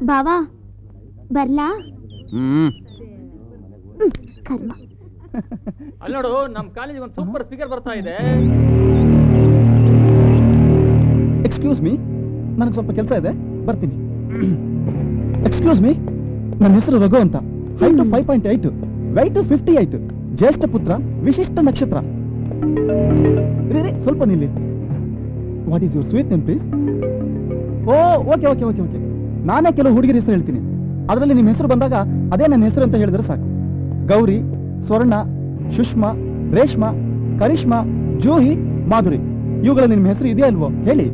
ಬಾವಾ ಬರ್ಲಾ? ಕರ್ಮ. ಅಲ್ಲಿ ನೋಡು, ನಮ್ ಕಾಲೇಜಿಗೆ ಒಂದು ಸೂಪರ್ ಸ್ಪೀಕರ್ ಬರ್ತಾ ಇದೆ. ಎಕ್ಸ್ಕ್ಯೂಸ್ ಮೀ, ನನಗೆ ಸ್ವಲ್ಪ ಕೆಲಸ ಇದೆ, ಬರ್ತೀನಿ. ಎಕ್ಸ್ಕ್ಯೂಸ್ ಮೀ, ನನ್ನ ಹೆಸರು ರಘು ಅಂತ. ಹೈಟ್ 5.8, weight 58, ಜ್ಯೇಷ್ಠ ಪುತ್ರ, ವಿಶಿಷ್ಟ ನಕ್ಷತ್ರ. ಸ್ವಲ್ಪ ನಿಲ್ಲಿ. What is your sweet name please? Oh okay okay okay okay. ನಾನೇ ಕೆಲವು ಹುಡುಗಿರ ಹೆಸರು ಹೇಳ್ತೀನಿ, ಅದರಲ್ಲಿ ನಿಮ್ಮ ಹೆಸರು ಬಂದಾಗ ಅದೇ ನನ್ನ ಹೆಸರು ಅಂತ ಹೇಳಿದ್ರೆ ಸಾಕು. ಗೌರಿ, ಸ್ವರ್ಣ, ಸುಷ್ಮಾ, ರೇಷ್ಮಾ, ಕರಿಷ್ಮಾ, ಜೂಹಿ, ಮಾಧುರಿ, ಇವುಗಳ ನಿಮ್ಮ ಹೆಸರು ಇದೆಯಾ ಅಲ್ವೋ ಹೇಳಿ.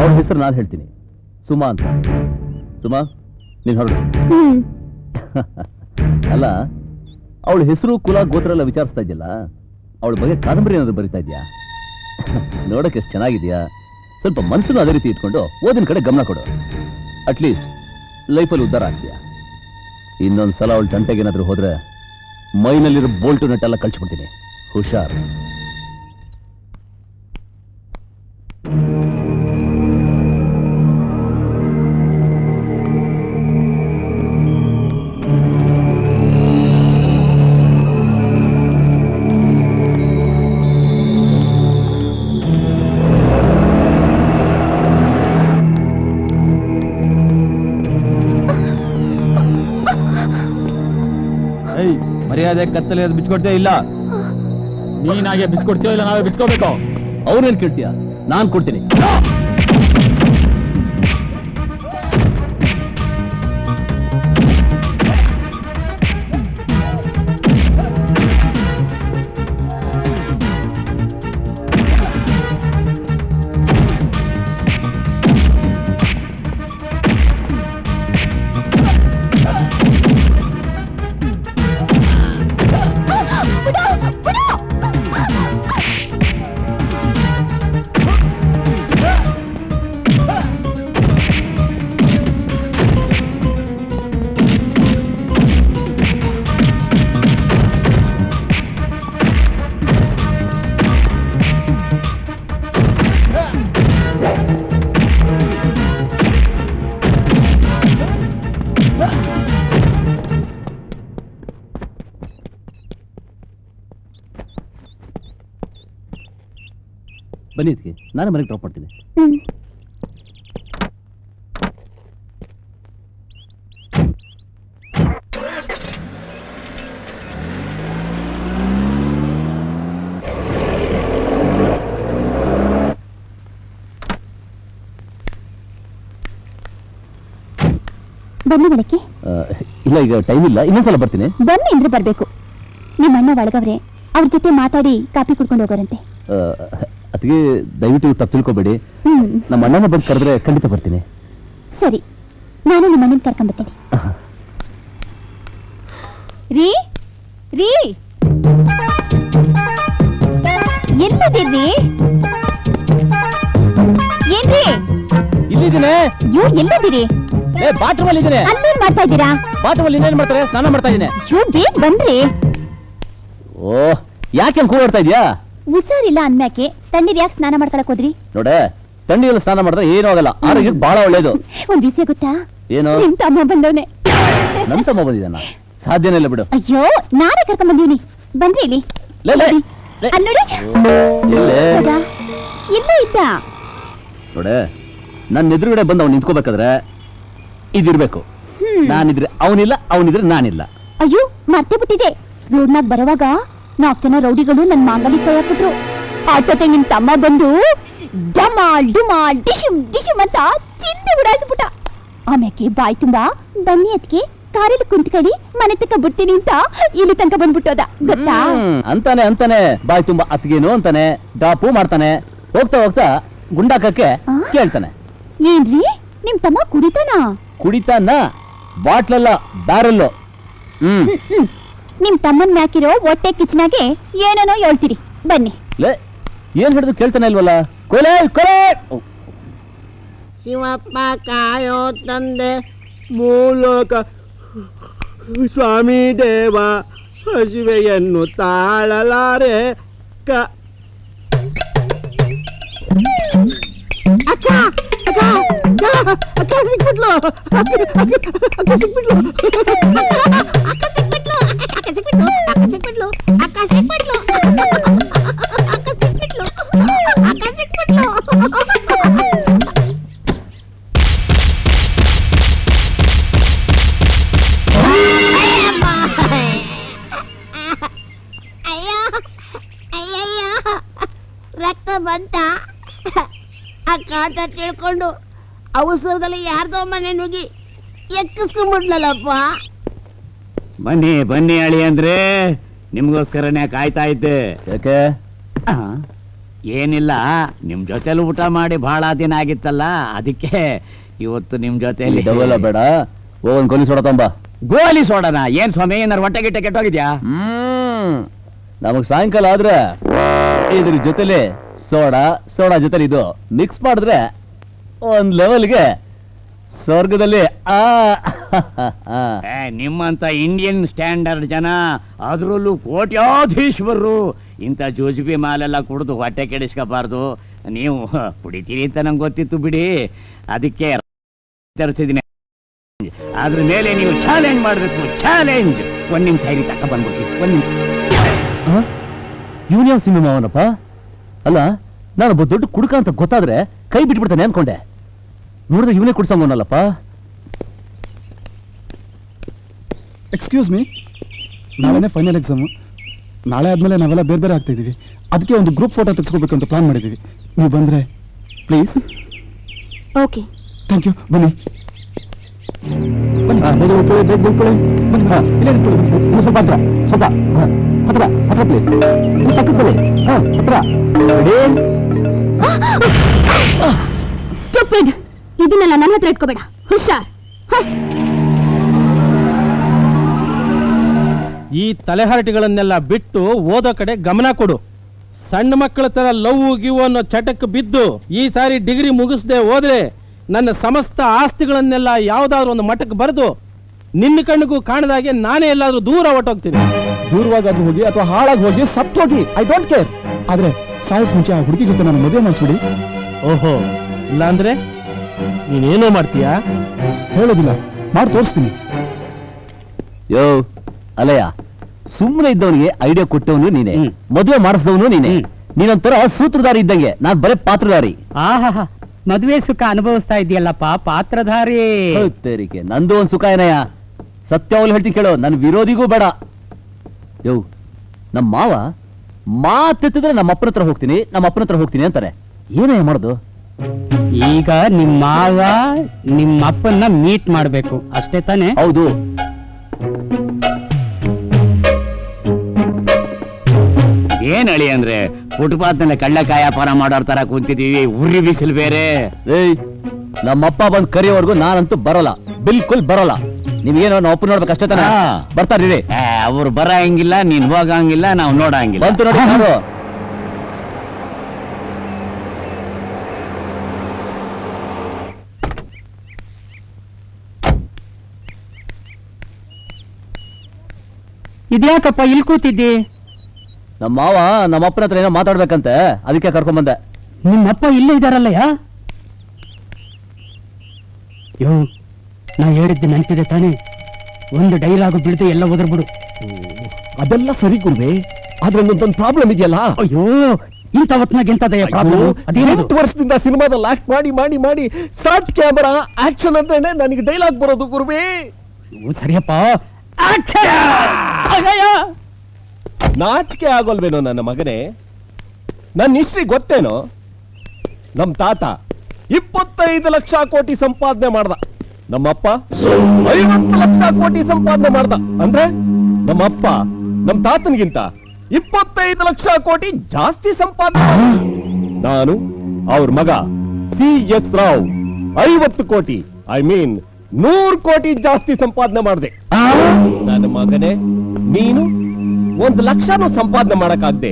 ಅವಳ ಹೆಸರು ನಾನು ಹೇಳ್ತೀನಿ, ಸುಮಾ ಅಂತ. ಸುಮಾ, ನೀನ್ ಹೊರಡು. ಅಲ್ಲ, ಅವಳ ಹೆಸರು, ಕುಲ, ಗೋತ್ರ ಎಲ್ಲ ವಿಚಾರಿಸ್ತಾ ಇದೆಯಲ್ಲ, ಅವಳ ಬಗ್ಗೆ ಕಾದಂಬರಿ ಏನಾದ್ರು ಬರಿತಾ ಇದೆಯಾ? ನೋಡಕ್ಕೆ ಎಷ್ಟು ಚೆನ್ನಾಗಿದೆಯಾ. ಸ್ವಲ್ಪ ಮನಸ್ಸನ್ನು ಅದೇ ರೀತಿ ಇಟ್ಕೊಂಡು ಓದಿನ ಕಡೆ ಗಮನ ಕೊಡು. ಅಟ್ಲೀಸ್ಟ್ ಲೈಫಲ್ಲಿ ಉದ್ಧಾರ ಆಗ್ತೀಯಾ. ಇನ್ನೊಂದ್ಸಲ ಅವಳ ತಂಟೆಗೆ ಏನಾದ್ರು ಹೋದ್ರೆ ಮೈನಲ್ಲಿರೋ ಬೋಲ್ಟು ನಟ್ಟೆಲ್ಲ ಕಳ್ಸಿಬಿಡ್ತೀನಿ. ಹುಷಾರ್. ಮರ್ಯಾದೆ ಕತ್ತಲೆ ಅದು ಬಿಚ್ಕೊಡ್ತೇ ಇಲ್ಲ. ನೀನಾಗೆ ಬಿಚ್ಕೊಡ್ತೀಯೋ ಇಲ್ಲ ನಾವೇ ಬಿಚ್ಕೋಬೇಕು? ಅವ್ರೇನ್ ಕೇಳ್ತೀಯ? ನಾನ್ ಕೊಡ್ತೀನಿ. ಬನ್ನಿ, ಇದಕ್ಕೆ ನಾನೇ ಮನೆಗೆ ಡ್ರಾಪ್ ಮಾಡ್ತೀನಿ. ಬನ್ನಿ ಬೆಳಕ್ಕೆ. ಇಲ್ಲ, ಈಗ ಟೈಮ್ ಇಲ್ಲ, ಇನ್ನೊಂದ್ಸಲ ಬರ್ತೀನಿ. ಬನ್ನಿ ಅಂದ್ರೆ ಬರ್ಬೇಕು. ನಿಮ್ಮ ಅಣ್ಣ ಒಳಗವ್ರೆ, ಅವ್ರ ಜೊತೆ ಮಾತಾಡಿ ಕಾಪಿ ಕುಡ್ಕೊಂಡು ಹೋಗೋರಂತೆ. ಅದಕ್ಕೆ ದಯವಿಟ್ಟು ತಪ್ಪು ತಿಳ್ಕೊಬೇಡಿ. ನಮ್ಮ ಅಣ್ಣನ ಬಂದು ಕರೆದ್ರೆ ಖಂಡಿತ ಬರ್ತೀನಿ. ಸರಿ, ನಾನು ನಿಮ್ಮ ಅಣ್ಣನ ಕರ್ಕೊಂಡ್ಬರ್ತೀನಿ. ರೀ ರೀ, ಎಲ್ಲಿದ್ದೀರಿ? ಏನ್ರಿ? ಇಲ್ಲಿದ್ದೀನಿ. ಅಯ್ಯೋ, ಎಲ್ಲಿದ್ದೀರಿ? ಬಾತ್ರೂಮ್ ಅಲ್ಲಿ ಇದ್ದೀನಿ. ಅಲ್ಲೇನ್ ಮಾಡ್ತಾ ಇದ್ದೀರಾ? ಬಾತ್ರೂಮ್ ಅಲ್ಲಿ ಇನ್ನೇನ್ ಮಾಡ್ತಾರೆ? ಸ್ನಾನ ಮಾಡ್ತಾ ಇದ್ದೀನಿ. ಅಯ್ಯೋ, ಬೇಗ ಬನ್ರಿ. ಓ, ಯಾಕೆ ಕೂಗಾಡ್ತಾ ಇದೀಯಾ? ಹುಷಾರಿಲ್ಲ ಅನ್ಮ್ಯಾಕೆ ತಣ್ಣೀರ್ ಯಾಕೆ ಸ್ನಾನ ಮಾಡ್ಕೊಳಕ್ ಹೋದ್ರಿ? ನೋಡೆ, ತಣ್ಣೀರಲ್ಲಿ ಸ್ನಾನ ಮಾಡಿದ್ರೆ ಏನೂ ಆಗಲ್ಲ, ಆರೋಗ್ಯಕ್ಕೆ ಬಹಳ ಒಳ್ಳೇದು. ಒಂದ್ ವಿಷಯ ಗೊತ್ತಾ? ಏನು? ನಿಮ್ ತಮ್ಮ ಬಂದವನೆ. ನನ್ ತಮ್ಮ ಬಂದಿದ್ದಾನ? ಸಾಧ್ಯನೇ ಇಲ್ಲ ಬಿಡು. ಅಯ್ಯೋ, ನಾನೇ ಕರ್ಕೊಂಡ್ ಬಂದೀನಿ. ಬನ್ರಿ ಇಲ್ಲಿ. ಅಲ್ಲಿ ನೋಡಿ, ಇಲ್ಲೇ ಇದ್ದ. ನೋಡೆ, ನನ್ನ ಎದುರುಗಡೆ ಬಂದು ಅವ್ನು ನಿಂತ್ಕೋಬೇಕಾದ್ರೆ ಇದಿರ್ಬೇಕು. ನಾನಿದ್ರೆ ಅವನಿಲ್ಲ, ಅವನಿದ್ರೆ ನಾನಿಲ್ಲ. ಅಯ್ಯೋ, ಮರ್ತೇ ಬಿಟ್ಟಿದೆ. ರೋಡ್ನಾಗ ಬರುವಾಗ 4 ಜನ ರೌಡಿಗಳು ನನ್ ಮಾಂಗಲಿ ಕೈಯಾಕಿಟ್ರು. ಆಟೋತೆ ನಿಮ್ ತಮ್ಮ ಬಂದು ಡಮಾಲ್ ಡುಮಾಲ್ ಡಿಶಿಮ್ ಡಿಶಿಮ್ ಅಂತ ಚಿಂತೆ ಉಡಾಯಿಸ್ಬಿಟ್ಟ. ಆಮ್ಯಾಕೆ ಬಾಯ್ ತುಂಬಾ ಬನ್ನಿ ಅದಕ್ಕೆ ಕಾರಲ್ಲಿ ಕುಂತ್ಕಡಿ ಮನೆ ತಕ್ಕ ಬಿಡ್ತೀನಿ ಅಂತ ಇಲ್ಲಿ ತನಕ ಬಂದ್ಬಿಟ್ಟೋದ ಗೊತ್ತಾ? ಅಂತಾನೆ ಬಾಯ್ ತುಂಬಾ ಅತ್ಗೇನು ಅಂತಾನೆ, ಡ್ರಾಪು ಮಾಡ್ತಾನೆ. ಹೋಗ್ತಾ ಹೋಗ್ತಾ ಗುಂಡಾಕಕ್ಕೆ ಕೇಳ್ತಾನೆ. ಏನ್ರಿ, ನಿಮ್ ತಮ್ಮ ಕುಡಿತಾನ? ಬಾಟ್ಲಲ್ಲ, ಬ್ಯಾರಲ್ಲು. ನಿಮ್ ತಮ್ಮನ್ ಮ್ಯಾಕಿರೋ ಹೊಟ್ಟೆ ಕಿಚನಾಗೆ ಏನೇನೋ ಹೇಳ್ತೀರಿ. ಬನ್ನಿ. ಏನ್ ಹಿಡಿದು ಕೇಳ್ತಾನೆ ಇಲ್ವಲ್ಲ? ಕೊಲೆ ಕೊಲೆ. ಶಿವಪ್ಪ ಕಾಯೋ ತಂದೆ ಮೂಲಕ ಸ್ವಾಮಿ ದೇವ, ಹಸಿವೆಯನ್ನು ತಾಳಲಾರೆ ಕ ಅಕ್ಕ ಅಕ್ಕ ಅಕ್ಕ ಸಿಕ್ಬಿಟ್ಲು ಅಕ್ಕ ಸಿಕ್ಬಿಟ್ಲು ಅಕ್ಕ ಸಿಕ್ಬಿಟ್ಲು ಅಕ್ಕ ಸಿಕ್ಬಿಟ್ಲು ಅಕ್ಕ ಸಿಕ್ಬಿಟ್ಲು ಅಕ್ಕ ಸಿಕ್ಬಿಟ್ಲು ಅಕ್ಕ ಸಿಕ್ಬಿಟ್ಲು ಅಕ್ಕ ಸಿಕ್ಬಿಟ್ಲು ಅಯ್ಯೋ ಅಯ್ಯಯ್ಯೋ ರಕ್ತ ಬಂತ ಅಕ್ಕ ಅಂತ ತಿಳ್ಕೊಂಡು ಅವಸರದಲ್ಲಿ ಯಾರ್ದೋ ಮನೆ ನುಗ್ಗಿ ಎಕ್ಕಿಸ್ಕೊಂಡ್ಬಿಡ್ಲಲ್ಲಪ್ಪ. ಬನ್ನಿ ಬನ್ನಿ ಅಳಿ ಅಂದ್ರೆ ನಿಮ್ಗೋಸ್ಕರನೇ ಕಾಯ್ತಾ ಇದ್ದೆ. ಯಾಕೆ? ಆ, ಏನಿಲ್ಲ, ನಿಮ್ ಜೊತೆಲಿ ಊಟ ಮಾಡಿ ಬಹಳ ದಿನ ಆಗಿತ್ತಲ್ಲ, ಅದಕ್ಕೆ ಇವತ್ತು ನಿಮ್ ಜೊತೆಲಿ ಡಬಲ್ ಬೇಡ, ಹೋಗೊಂದು ಗೋಲಿ ಸೋಡ ತಂಬ. ಗೋಲಿ ಸೋಡನ? ಏನ್ ಸ್ವಾಮಿ, ಏನಾರು ಹೊಟ್ಟೆ ಗಿಟ್ಟೆ ಕೆಟ್ಟೋಗಿದ್ಯಾ? ನಮಗ್ ಸಾಯಂಕಾಲ ಆದ್ರೆ ಇದ್ರ ಜೊತೆಲಿ ಸೋಡಾ ಜೊತೆಲಿ ಇದು ಮಿಕ್ಸ್ ಮಾಡಿದ್ರೆ ಒಂದ್ ಲೆವೆಲ್ಗೆ ಸ್ವರ್ಗದಲ್ಲಿ ನಿಮ್ಮಂತ ಇಂಡಿಯನ್ ಸ್ಟ್ಯಾಂಡರ್ಡ್ ಜನ, ಅದ್ರಲ್ಲೂ ಕೋಟ್ಯಾಧೀಶ್ವರರು, ಇಂಥ ಜೋಜಿಬಿ ಮಾಲೆಲ್ಲ ಕುಡಿದು ಹೊಟ್ಟೆ ಕೆಡಿಸ್ಕೋಬಾರ್ದು. ನೀವು ಕುಡಿತೀರಿ ಅಂತ ನಂಗೆ ಗೊತ್ತಿತ್ತು ಬಿಡಿ, ಅದಕ್ಕೆ ತರಿಸಿದ್ದೀನಿ. ಅದ್ರ ಮೇಲೆ ನೀವು ಚಾಲೆಂಜ್ ಮಾಡ್ಬೇಕು, ಚಾಲೆಂಜ್. ಒಂದ್ ನಿಮಿಷ ಇರಿ, ತಕ್ಕ ಬಂದ್ಬಿಡ್ತೀವಿ, ಒಂದ್ ನಿಮಿಷ. ಇವನ್ ಯಾವ ಸಿನಿಮಾ ಅವನಪ್ಪ? ಅಲ್ಲ, ನಾನೊಬ್ಬ ದೊಡ್ಡ ಕುಡುಕ ಅಂತ ಗೊತ್ತಾದ್ರೆ ಕೈ ಬಿಟ್ಬಿಡ್ತಾನೆ ಅನ್ಕೊಂಡೆ. ನೋಡಿದ್ರೆ ಇವನೇ ಕುಡ್ಸಂಗೋನಲ್ಲಪ್ಪ. ಎಕ್ಸ್ಕ್ಯೂಸ್ ಮೀ, ನಾಳೆನೇ ಫೈನಲ್ ಎಕ್ಸಾಮು. ನಾಳೆ ಆದ್ಮೇಲೆ ನಾವೆಲ್ಲ ಬೇರೆ ಬೇರೆ ಆಗ್ತಾ ಇದೀವಿ. ಅದಕ್ಕೆ ಒಂದು ಗ್ರೂಪ್ ಫೋಟೋ ತೆಗೆಸ್ಕೋಬೇಕು ಅಂತ ಪ್ಲಾನ್ ಮಾಡಿದ್ದೀವಿ. ನೀವು ಬಂದ್ರೆ ಪ್ಲೀಸ್. Okay, thank you. ಬನ್ನಿ ಬನ್ನಿ, ಸ್ವಲ್ಪ ಹತ್ರ, ಸ್ವಲ್ಪ ಹತ್ರ ಹತ್ರ ಪ್ಲೀಸ್, ಪಕ್ಕದಲ್ಲಿ ಹತ್ರ. ಸ್ಟೂಪಿಡ್, ಇದನ್ನೆಲ್ಲ ನನ್ನ ಹತ್ರ ಇಟ್ಕೋಬೇಡ, ಹುಷಾರ್. ಈ ತಲೆಹರಟೆಗಳನ್ನೆಲ್ಲ ಬಿಟ್ಟು ಓದೋ ಕಡೆ ಗಮನ ಕೊಡು. ಸಣ್ಣ ಮಕ್ಕಳ ತರ ಲವ್ ಗಿವ್ ಅನ್ನೋ ಚಟಕ್ಕೆ ಬಿದ್ದು ಈ ಸಾರಿ ಡಿಗ್ರಿ ಮುಗಿಸದೆ ಹೋದ್ರೆ ನನ್ನ ಸಮಸ್ತ ಆಸ್ತಿಗಳನ್ನೆಲ್ಲ ಯಾವ್ದಾದ್ರು ಒಂದು ಮಠಕ್ಕೆ ಬರೆದು ನಿನ್ನ ಕಣ್ಣಿಗೂ ಕಾಣದಾಗೆ ನಾನೇ ಎಲ್ಲಾದ್ರೂ ದೂರ ಹೊಟ್ಟೋಗ್ತೀನಿ. ದೂರವಾಗಾದ್ರೂ ಹೋಗಿ ಅಥವಾ ಹಾಳಾಗಿ ಹೋಗಿ ಸತ್ತೋಗಿ, ಐ ಡೋಂಟ್ ಕೇರ್. ಆದ್ರೆ ಸಾಯಕ್ ಮುಂಚೆ ಆ ಹುಡುಗಿ ಜೊತೆ ನಾನು ಮದುವೆ ಮಾಡಿಸ್ಬಿಡಿ. ಓಹೋ, ಇಲ್ಲಾಂದ್ರೆ ನೀನೇನೋ ಮಾಡ್ತೀಯಾ? ಹೇಳೋದಿಲ್ಲ, ಮಾಡಿ ತೋರಿಸ್ತೀನಿ. ಯೋ ಅಲಯ್ಯ, ಸುಮ್ಮನೆ ಇದ್ದವನಿಗೆ ಐಡಿಯಾ ಕೊಟ್ಟವನು ನೀನೆ, ಮದುವೆ ಮಾಡಿಸಿದವನು ನೀನೆ. ನೀನೊಂಥರ ಸೂತ್ರಧಾರಿ ಇದ್ದಂಗೆ, ನಾನ್ ಬರೇ ಪಾತ್ರಧಾರಿ. ಆಹಾ, ಮದುವೆ ಸುಖ ಅನುಭವಿಸ್ತಾ ಇದೆಯಲ್ಲಪ್ಪ, ಪಾತ್ರಧಾರಿ. ತೇರಿಕೆ ನಂದು ಒಂದ್ ಸುಖ ಏನಯ್ಯ. ಸತ್ಯವಲ್ಲಿ ಹೇಳ್ತೀನಿ ಕೇಳೋ, ನನ್ ವಿರೋಧಿಗೂ ಬೇಡ. ಯೋ, ನಮ್ಮ ಮಾವ ಮಾತೆತ್ತಿದ್ರೆ ನಮ್ಮ ಅಪ್ಪನ ಹತ್ರ ಹೋಗ್ತೀನಿ, ನಮ್ಮ ಅಪ್ಪನ ಹತ್ರ ಹೋಗ್ತೀನಿ ಅಂತಾರೆ. ಏನಯ್ಯ ಮಾಡೋದು? ಈಗ ನಿಮ್ಮ ಮಾವ ನಿಮ್ಮ ಅಪ್ಪನ್ನ ಮೀಟ್ ಮಾಡ್ಬೇಕು, ಅಷ್ಟೇ ತಾನೆ? ಹೌದು. ಏನ್ ಅಳಿ ಅಂದ್ರೆ ಫುಟ್ಪಾತ್ ನಲ್ಲಿ ಕಳ್ಳಕಾಯ ವ್ಯಾಪಾರ ಮಾಡೋರ್ ತರ ಕುಂತಿದೀವಿ, ಉರಿ ಬಿಸಿಲು ಬೇರೆ. ಏಯ್, ನಮ್ಮಪ್ಪ ಬಂದ್ ಕರಿಯೋವರೆಗೂ ನಾನಂತೂ ಬರಲ್ಲ, ಬಿಲ್ಕುಲ್ ಬರಲ್ಲ. ನಿಮ್ಗೇನೋ ನಾವು ಅಪ್ಪ ನೋಡ್ಬೇಕು ಅಷ್ಟೇ ತಾನೆ? ಬರ್ತಾರ್ರಿ. ಅವ್ರು ಬರಂಗಿಲ್ಲ, ನೀನ್ ಹೋಗಂಗಿಲ್ಲ, ನಾವು ನೋಡಂಗಿಲ್ಲ. ಬಂತು ನೋಡಿ ನಾನು. ಇದ್ಯಾಕಪ್ಪ ಇಲ್ಲಿ ಕೂತಿದ್ದಿ? ನಮ್ಮ ಮಾವ ನಮ್ಮ ಅಪ್ಪನ ಹತ್ರ ಏನೋ ಮಾತಾಡ್ಬೇಕಂತೆ, ಅದಕ್ಕೆ ಕರ್ಕೊಂಡ್ ಬಂದೆ. ನಿಮ್ಮಪ್ಪ ಇಲ್ಲೇ ಇದಾರಲ್ಲಯ್ಯ? ಯೋ, ನಾ ಹೇಳಿದ್ದು ನೆನಪಿದೆ ತಾನೆ? ಒಂದು ಡೈಲಾಗು ಬಿಡದೆ ಎಲ್ಲ ಒದರ್ಬಿಡು. ಅದೆಲ್ಲ ಸರಿ ಗುರುವೆ, ಆದ್ರೆ ಒಂದೊಂದು ಪ್ರಾಬ್ಲಮ್ ಇದೆಯಲ್ಲ. ಅಯ್ಯೋ, ಇಂಥ ಹೊತ್ನಾಗ ಎಂತದಯ್ಯ ಪ್ರಾಬ್ಲಮ್? ಅದೇನು? 8 ವರ್ಷದಿಂದ ಸಿನಿಮಾದಲ್ಲಿ ಆಕ್ಟ್ ಮಾಡಿ ಮಾಡಿ ಮಾಡಿ ಶಾರ್ಟ್ ಕ್ಯಾಮರಾ ಆಕ್ಷನ್ ಅಂತಾನೆ ನನಗೆ ಡೈಲಾಗ್ ಬರೋದು ಗುರುವೇ. ಸರಿಯಪ್ಪ. ನಾಚಿಕೆ ಆಗೋಲ್ವೇನೋ ನನ್ನ ಮಗನೇ? ನನ್ನ ಹಿಸ್ಟ್ರಿ ಗೊತ್ತೇನೋ? ನಮ್ ತಾತ 25 ಲಕ್ಷ ಕೋಟಿ ಸಂಪಾದನೆ ಮಾಡ್ದ, ನಮ್ಮಪ್ಪ 50 ಲಕ್ಷ ಕೋಟಿ ಸಂಪಾದನೆ ಮಾಡ್ದ. ಅಂದ್ರೆ ನಮ್ಮಪ್ಪ ನಮ್ ತಾತನಿಗಿಂತ 25 ಲಕ್ಷ ಕೋಟಿ ಜಾಸ್ತಿ ಸಂಪಾದನೆ ಮಾಡ್ದ. ನಾನು ಅವ್ರ ಮಗ CS ರಾವ್ 50 ಕೋಟಿ, ಐ ಮೀನ್ 100 ಕೋಟಿ ಜಾಸ್ತಿ ಸಂಪಾದನೆ ಮಾಡಿದೆ. ನನ್ನ ಮಗನೇ, ನೀನು 1 ಲಕ್ಷನೂ ಸಂಪಾದನೆ ಮಾಡಕ್ಕಾಗ್ದೆ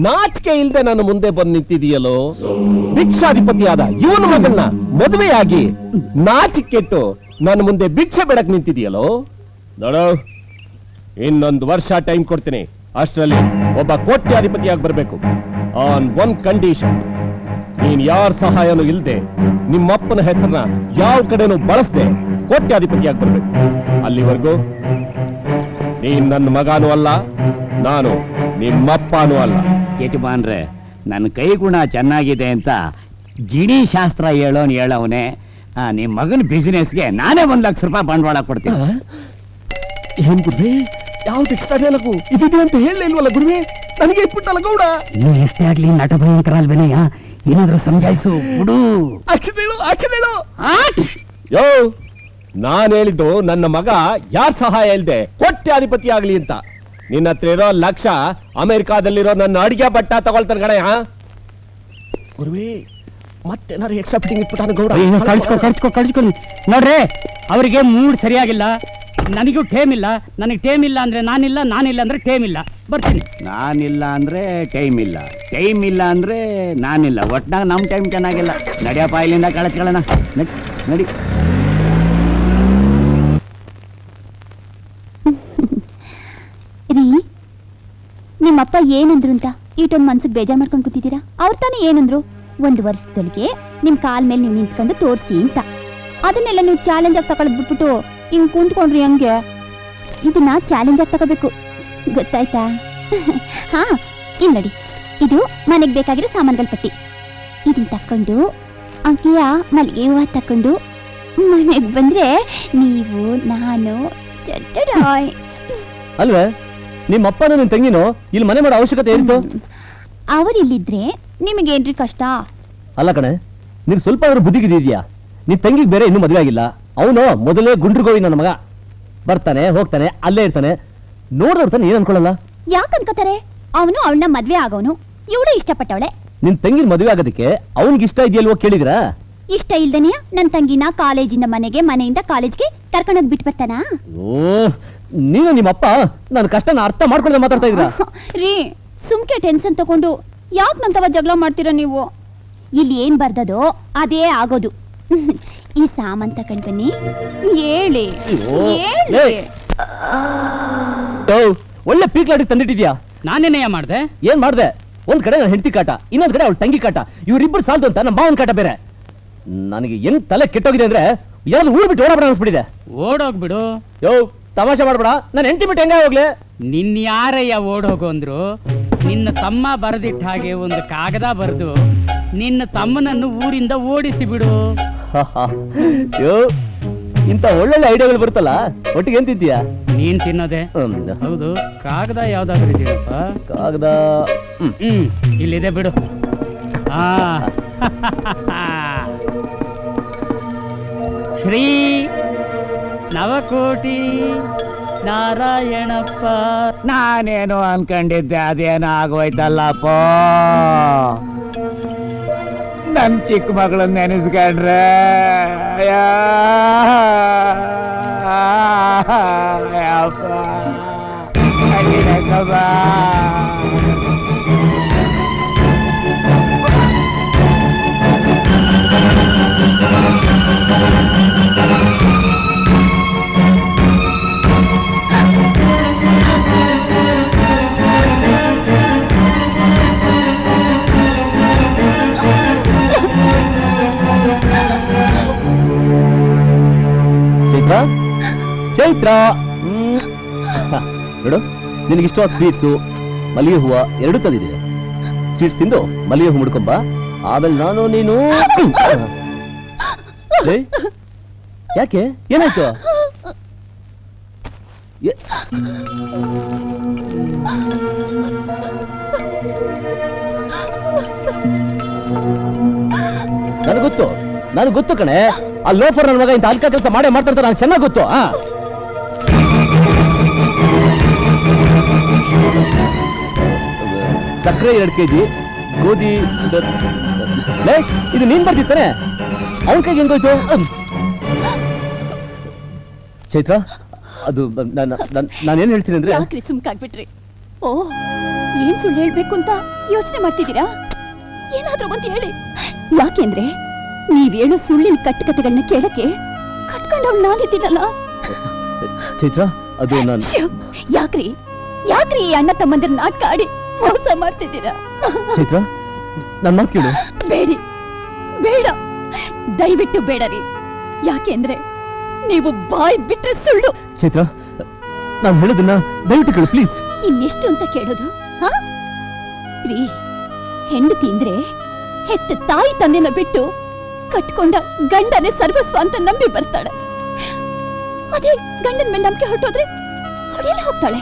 ನಾಚಿಕೆ ಇಲ್ದೆ ನನ್ನ ಮುಂದೆ ಬಂದು ನಿಂತಿದೆಯಲ್ಲೋ. ಭಿಕ್ಷಾಧಿಪತಿಯಾದ ಇವನ ಮಗನ್ನ ಮದುವೆಯಾಗಿ ನಾಚಿಕೆಟ್ಟು ನನ್ನ ಮುಂದೆ ಭಿಕ್ಷೆ ಬೇಡಕ್ ನಿಂತಿದೆಯಲ್ಲೋ. ನೋಡು, ಇನ್ನೊಂದು ವರ್ಷ ಟೈಮ್ ಕೊಡ್ತೀನಿ. ಅಷ್ಟರಲ್ಲಿ ಒಬ್ಬ ಕೋಟ್ಯಾಧಿಪತಿಯಾಗಿ ಬರಬೇಕು. ಆನ್ ಒನ್ ಕಂಡೀಷನ್, ನೀನ್ ಯಾರ ಸಹಾಯನೂ ಇಲ್ಲದೆ ನಿಮ್ಮಪ್ಪನ ಹೆಸರನ್ನ ಯಾವ ಕಡೆನೂ ಬಳಸದೆ ಕೋಟ್ಯಾಧಿಪತಿಯಾಗಿ ಬರ್ಬೇಕು. ಅಲ್ಲಿವರೆಗೂ ನೀನ್ ನನ್ನ ಮಗನೂ ಅಲ್ಲ, ನಾನು ನಿಮ್ಮಪ್ಪನೂ ಅಲ್ಲ. ಯಜಮಾನ್ರೆ, ನನ್ನ ಕೈ ಗುಣ ಚೆನ್ನಾಗಿದೆ ಅಂತ ಗಿಣಿ ಶಾಸ್ತ್ರ ಹೇಳೋವನೇ. ನಿಮ್ಮ ಮಗನ ಬಿಸಿನೆಸ್ಗೆ ನಾನೇ 1 ಲಕ್ಷ ರೂಪಾಯಿ ಬಂಡವಾಳ ಕೊಡ್ತೀನಿ. ಏನ್ ಗುರುವೆ, ಯಾವ್ದು ಎಕ್ಸ್ಟ್ರಾ ಡೈಲಾಗು ಇದಿದೆ ಅಂತ ಹೇಳಲಿಲ್ವಲ್ಲ ಗುರುವೆ? ನನಗೆ ಇಟ್ಬಿಟ್ಟಲ್ಲ ಗೌಡ. ಇನ್ನು ಎಷ್ಟೇ ಆಗ್ಲಿ ನಟ ಭಯಂಕರ ಅಲ್ವೇನಯ್ಯ, ಏನಾದ್ರೂ ಸಮಜಾಯಿಸು ಬಿಡು. ಯೋ, ನಾನ್ ಹೇಳಿದ್ದು ನನ್ನ ಮಗ ಯಾರ ಸಹಾಯ ಇಲ್ದೆ ಕೋಟ್ಯಾಧಿಪತಿ ಆಗ್ಲಿ ಅಂತ. ನಿನ್ನ ಹತ್ರ ಇರೋ 1 ಲಕ್ಷ ಅಮೆರಿಕಾದಲ್ಲಿರೋ ನನ್ನ ಅಡಿಗೆ ಬಟ್ಟ ತಗೊಳ್ತಾನೆ ಕಣಯ್ಯ. ಗುರುವೆ, ಮತ್ತೇನಾರು ಎಕ್ಸ್ಟ್ರಾ ಫಿಟ್ಟಿಂಗ್ ಇಟ್ಬಿಟ್ಟಾನ ಗೌಡ. ಕಳ್ಸ್ಕೊಳ್ಳಿ ನೋಡ್ರಿ, ಅವರಿಗೆ ಮೂಡ್ ಸರಿಯಾಗಿಲ್ಲ, ನನಗೂ ಟೈಮ್ ಇಲ್ಲ. ನನಗೆ ಟೈಮ್ ಇಲ್ಲ ಅಂದ್ರೆ ನಾನಿಲ್ಲ, ನಾನಿಲ್ಲ ಅಂದ್ರೆ ಟೈಮ್ ಇಲ್ಲ. ಬರ್ತೀನಿ. ನಾನಿಲ್ಲ ಅಂದ್ರೆ ಟೈಮ್ ಇಲ್ಲ, ಟೈಮ್ ಇಲ್ಲ ಅಂದ್ರೆ ನಾನಿಲ್ಲ. ಒಟ್ನಾಗ ನಮ್ಮ ಟೈಮ್ ಚೆನ್ನಾಗಿಲ್ಲ. ನಡಿಯಪ್ಪ ಇಲ್ಲಿಂದ ಕಳಿಸ್ಕೊಳ್ಳೋಣ. ನಡಿ. ರೀ, ನಿಮ್ಮಪ್ಪ ಏನಂದ್ರು ಅಂತ ಈಟೊಂದು ಮನ್ಸಿಗೆ ಬೇಜಾರು ಮಾಡ್ಕೊಂಡು ಕೂತಿದ್ದೀರಾ? ಅವ್ರು ತಾನೇ ಏನಂದ್ರು, 1 ವರ್ಷದೊಳಗೆ ನಿಮ್ ಕಾಲ್ ಮೇಲೆ ನೀವು ನಿಂತ್ಕೊಂಡು ತೋರಿಸಿ ಅಂತ. ಅದನ್ನೆಲ್ಲ ನೀವು ಚಾಲೆಂಜ್ ಆಗಿ ತಗೊಳದ್ ಬಿಟ್ಬಿಟ್ಟು ಹಿಂಗ್ ಕುಂತ್ಕೊಂಡ್ರಿ ಹಂಗೆ. ಇದನ್ನ ಚಾಲೆಂಜ್ ಆಗಿ ತಗೋಬೇಕು, ಗೊತ್ತಾಯ್ತಾ? ಹಾ, ಇಲ್ಲಿ ನೋಡಿ, ಇದು ಮನೆಗೆ ಬೇಕಾಗಿರೋ ಸಾಮಾನುಗಳ ಪಟ್ಟಿ. ಇದನ್ನ ತಕೊಂಡು ಅಂಕಿಯ ಮಲ್ಲಿಗೆ ಹೂವ ತಕೊಂಡು ಮನೆಗೆ ಬಂದ್ರೆ ನೀವು ನಾನು ಅಲ್ವೇ? ನಿಮ್ಮಪ್ಪನ ನಿನ್ ತಂಗಿನೋ ಇಲ್ಲಿ ಮನೆ ಮಾಡೋ ಅವಶ್ಯಕತೆ ಏನಿತ್ತು? ಅವರಿಲ್ಲಿದ್ರೆ ನಿಮಗೇನ್ರಿ ಕಷ್ಟ? ಅಲ್ಲ ಕಣೆ, ನೀನ್ ಸ್ವಲ್ಪ ಆದ್ರೂ ಬುದ್ಧಿಗಿದ್ಯಾ? ನಿನ್ ತಂಗಿಗೆ ಬೇರೆ ಇನ್ನೂ ಮದುವೆ ಆಗಿಲ್ಲ. ಅವನು ಮೊದಲೇ ಗುಂಡ್ರಿಗೋವಿ ನನ್ನ ಮಗ. ಬರ್ತಾನೆ ಹೋಗ್ತಾನೆ, ಅಲ್ಲೇ ಇರ್ತಾನೆ. ನೋಡ್ತಾನೆ, ಏನ್ ಅನ್ಕೊಳ್ಳಲ್ಲ. ಯಾಕೆ ಅನ್ಕೋತಾರೆ? ಅವನು ಅವಳನ್ನ ಮದ್ವೆ ಆಗೋನು, ಇವಳು ಇಷ್ಟಪಟ್ಟವಳೆ. ನಿನ್ ತಂಗಿನ ಮದುವೆ ಆಗೋದಕ್ಕೆ ಅವನಿಗೆ ಇಷ್ಟ ಇದೆಯಲ್ವೋ ಕೇಳಿದ್ರಾ? ಇಷ್ಟ ಇಲ್ದನೆಯ ನನ್ ತಂಗಿನ ಕಾಲೇಜಿಂದ ಮನೆಗೆ, ಮನೆಯಿಂದ ಕಾಲೇಜ್ಗೆ ಕರ್ಕೊಂಡೋಗ್ ಬಿಟ್ಟು ಬರ್ತಾನ? ನೀನು ನಿಮ್ಮಪ್ಪ ನನ್ನ ಕಷ್ಟನ ಅರ್ಥ ಮಾಡ್ಕೊಳ್ಳದೆ ಮಾತಾಡ್ತಾ ಇದ್ರ ರೀ. ಸುಮ್ಕೆ ಟೆನ್ಷನ್ ತಗೊಂಡು ಯಾಕೆ ನಂತವ ಜಗಳ ಮಾಡ್ತೀರಾ ನೀವು? ಇಲ್ಲಿ ಏನ್ ಬರ್ದದೋ ಅದೇ ಆಗೋದು. ಈ ಸಾಮಾನ್ ತಕೊಂಡ್ ಬನ್ನಿ. ಹೇಳಿ ಒಳ್ಳೆ ಪೀಕ್ಲಾಡಿ ತಂದಿಟ್ಟಿದ್ಯಾ. ನಾನೇನಯ್ಯ ಮಾಡ್ದೆ? ಏನ್ ಮಾಡ್ದೆ? ಒಂದ್ ಕಡೆ ನನ್ನ ಹೆಂಡತಿ ಕಾಟ, ಇನ್ನೊಂದ್ ಕಡೆ ಅವಳ ತಂಗಿ ಕಾಟ. ಇವ್ರಿಬ್ರು ಸಾಲದು ಅಂತ ನಮ್ಮ ಮಾವನ್ ಕಾಟ ಬೇರೆ. ನನಗೆ ಹೆಂಗ್ ತಲೆ ಕೆಟ್ಟೋಗಿದೆ ಅಂದ್ರೆ ಯಾವ್ದು ಊರ್ ಬಿಟ್ಟು ಓಡಾಡ ಅನ್ಸ್ಬಿಟ್ಟಿದೆ. ಓಡೋಗ್ಬಿಡು. ಯೋ, ತಮಾಷೆ ಮಾಡ್ಬೇಡ. ನನ್ನ ಹೆಂಡತಿ ಬಿಟ್ಟು ಹೆಂಗ ಹೋಗ್ಲಿ? ನಿನ್ ಯಾರಯ್ಯ ಓಡೋಗು ಅಂದ್ರು? ನಿನ್ನ ತಮ್ಮ ಬರೆದಿಟ್ಟ ಹಾಗೆ ಒಂದು ಕಾಗದ ಬರೆದು ನಿನ್ನ ತಮ್ಮನನ್ನು ಊರಿಂದ ಓಡಿಸಿ ಬಿಡು. ಯೋ, ಇಂತ ಒಳ್ಳೊಳ್ಳೆ ಐಡಿಯಾಗಳು ಬರುತ್ತಲ್ಲ, ಒಟ್ಟಿಗೆ ಏನ್ ತಿಂತೀಯ? ನೀನ್ ತಿನ್ನೋದೆ. ಹೌದು, ಕಾಗದ ಯಾವ್ದಾದ್ರು ಇದೆಯಪ್ಪ? ಕಾಗದ ಇಲ್ಲಿದೆ ಬಿಡು. ಶ್ರೀ ನವಕೋಟಿ ನಾರಾಯಣಪ್ಪ. ನಾನೇನು ಅನ್ಕೊಂಡಿದ್ದೆ, ಅದೇನೋ ಆಗೋಯ್ತಲ್ಲಪ್ಪ. ನಮ್ ಚಿಕ್ಕ ಮಗಳನ್ನ ನೆನೆಸ್ಕೊಂಡ್ರೆ ಚೈತ್ರ, ನೋಡು, ನಿನಗಿಷ್ಟವಾದ ಸ್ವೀಟ್ಸು, ಮಲ್ಲಿಗೆ ಹೂವ 2 ತಂದಿದೆ. ಸ್ವೀಟ್ಸ್ ತಿಂದು ಮಲ್ಲಿಗೆ ಹೂ ಮುಡ್ಕೊಂಬ. ಆಮೇಲೆ ನಾನು ನೀನು. ಯಾಕೆ, ಏನಾಯ್ತು? ನನಗೆ ಗೊತ್ತು ಕಣೆ. ಆ ಲೋಫರ್ ನನ್ನ ಮಗ ಇಂತ ಅಲ್ಕ ಕೆಲಸ ಮಾಡೇ ಮಾಡ್ತಾ ನಂಗೆ ಚೆನ್ನಾಗಿ ಗೊತ್ತು. ಸಕ್ಕರೆ 2 kg, ಗೋಧಿ. ಇದು ನೀನ್ ಬರ್ತಿತ್ತಾನೆ, ಅವನ ಕೈಗೆ ಹೆಂಗೋಯ್ತು? ಚೈತ್ರ, ಅದು ನಾನೇನ್ ಹೇಳ್ತೀನಿ ಅಂದ್ರೆ. ಯಾಕ್ರಿ ಸುಮ್ಕಾಗ್ಬಿಟ್ರಿ? ಓ, ಏನ್ ಸುಳ್ಳು ಹೇಳ್ಬೇಕು ಅಂತ ಯೋಚನೆ ಮಾಡ್ತಿದ್ದೀರಾ? ಏನಾದ್ರೂ ಒಂದು ಹೇಳಿ. ಯಾಕೆಂದ್ರೆ ನೀವ್ ಹೇಳೋ ಸುಳ್ಳಿನ ಕಟ್ಟುಕತೆಗಳನ್ನ ಕೇಳಕ್ಕೆ ಕಟ್ಕೊಂಡವ್ಳು ನಾನಿದ್ದೀನಲ್ಲ. ಚೈತ್ರ, ಅದು ನಾನು. ಯಾಕ್ರಿ ಯಾಕ್ರಿ ಈ ಅಣ್ಣ ತಮ್ಮಂದಿರ ನಾಟಕ ಆಡಿ ಮೋಸ ಮಾಡ್ತಿದ್ದೀರಾ? ಚೈತ್ರ ನನ್ನ ಮಾತು ಕೇಳು. ಬೇಡಿ, ಬೇಡ, ದಯವಿಟ್ಟು ಬೇಡರಿ. ಯಾಕೆಂದ್ರೆ ನೀವು ಬಾಯ್ ಬಿಟ್ರೆ ಸುಳ್ಳು. ಚೈತ್ರ ನಾನು ಹೇಳೋದನ್ನ ದಯವಿಟ್ಟು ಕೇಳು ಪ್ಲೀಸ್. ಇನ್ನೆಷ್ಟು ಅಂತ ಕೇಳೋದು? ರೀ, ಹೆಂಡತಿ ಅಂದ್ರೆ ಹೆತ್ತ ತಾಯಿ ತಂದೆನ ಬಿಟ್ಟು ಕಟ್ಕೊಂಡ ಗಂಡನೇ ಸರ್ವಸ್ವ ಅಂತ ನಂಬಿ ಬರ್ತಾಳೆ. ಅದೇ ಗಂಡನ ಮೇಲೆ ನಂಬಿಕೆ ಹೊರಟೋದ್ರೆ ಹೊಡೆಯಲ್ಲ ಹೋಗ್ತಾಳೆ.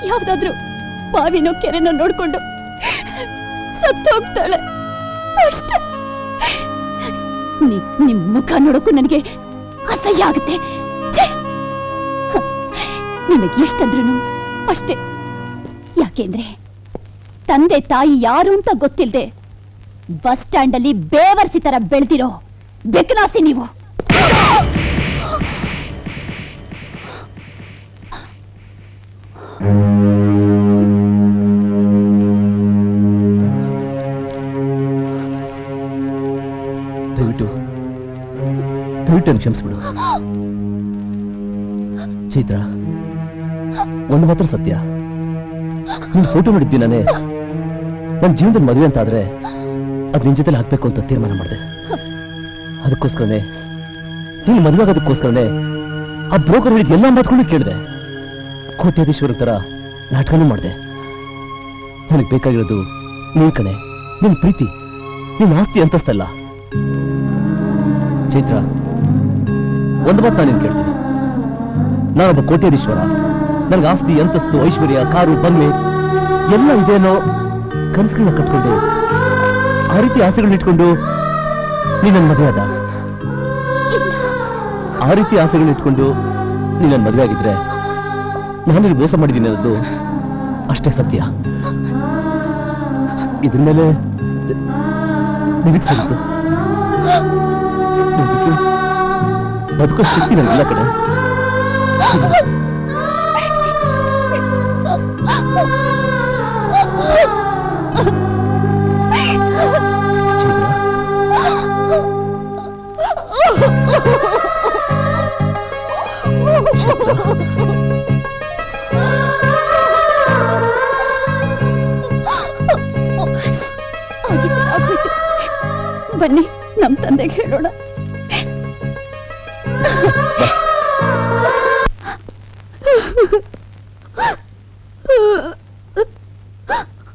ಯಾವ್ದಾದ್ರು ಬಾವಿನೋ ಕೆರೆನೋ ನೋಡ್ಕೊಂಡು ಸತ್ತು ಹೋಗ್ತಾಳೆ ಅಷ್ಟೇ. ನಿಮ್ ಮುಖ ನೋಡೋಕ್ಕೂ ನನಗೆ ಅಸಹ್ಯ ಆಗುತ್ತೆ. ನಿಮಗೆ ಎಷ್ಟಂದ್ರೂ ಅಷ್ಟೇ. ಯಾಕೆಂದ್ರೆ ತಂದೆ ತಾಯಿ ಯಾರು ಅಂತ ಗೊತ್ತಿಲ್ಲದೆ ಬಸ್ ಸ್ಟ್ಯಾಂಡ್ ಅಲ್ಲಿ ಬೇವರ್ಸಿ ತರ ಬೆಳೆದಿರೋ ಬೆಕ್ನಾಸಿ ನೀವು. ದಯವಿಟ್ಟು ಕ್ಷಮಿಸ್ಬಿಡು ಚೈತ್ರ. ಒಂದು ಮಾತ್ರ ಸತ್ಯ, ನಿನ್ ಫೋಟೋ ನೋಡಿದ್ದೀನೇ ನನ್ನ ಜೀವನದಲ್ಲಿ ಮದುವೆ ಅಂತ ಆದ್ರೆ ಅದ್ ನಿನ್ ಜೊತೆಲಿ ಹಾಕ್ಬೇಕು ಅಂತ ತೀರ್ಮಾನ ಮಾಡಿದೆ. ಅದಕ್ಕೋಸ್ಕರನೇ ನೀನು ಮದುವೆ ಆಗೋದಕ್ಕೋಸ್ಕರನೇ ಆ ಬ್ರೋಕರ್ ಹೇಳಿದ ಎಲ್ಲಾ ಮಾತುಗಳನ್ನು ಕೇಳಿದೆ. ಕೋಟ್ಯಾಧೀಶ್ವರ ತರ ನಾಟಕನೂ ಮಾಡಿದೆ. ನನಗೆ ಬೇಕಾಗಿರೋದು ನೀನ್ ಕಣೆ, ನಿನ್ ಪ್ರೀತಿ, ನಿನ್ ಆಸ್ತಿ ಅಂತಸ್ತಲ್ಲ. ಚೈತ್ರ, ಒಂದು ಮಾತು ನಾನು ಕೇಳ್ತೀನಿ. ನಾನೊಬ್ಬ ಕೋಟ್ಯಾಧೀಶ್ವರ, ನನಗೆ ಆಸ್ತಿ ಅಂತಸ್ತು ಐಶ್ವರ್ಯ ಕಾರು ಬಂಗ್ಲೆ ಎಲ್ಲ ಇದೇನೋ ಕನಸುಗಳನ್ನ ಕಟ್ಕೊಂಡು ಆ ರೀತಿ ಆಸೆಗಳನ್ನ ಇಟ್ಕೊಂಡು ನೀನ್ ನನ್ನ ಮದುವೆ ಆದ. ಆ ರೀತಿ ಆಸೆಗಳನ್ನ ಇಟ್ಕೊಂಡು ನೀನ್ ನನ್ನ ಮದುವೆ ಆಗಿದ್ರೆ ನಾನು ಮೋಸ ಮಾಡಿದ್ದೀನಿ ಅನ್ನೋದು ಅಷ್ಟೇ ಸತ್ಯ. ಇದ್ರ ಮೇಲೆ ನಿನಗೆ ಸಿಗುತ್ತೆ ಬದುಕೋ ಶಕ್ತಿ ನನಗಿಲ್ಲ ಕಡೆ. ಬನ್ನಿ ನಮ್ ತಂದೆಗೆ ಹೇಳೋಣ.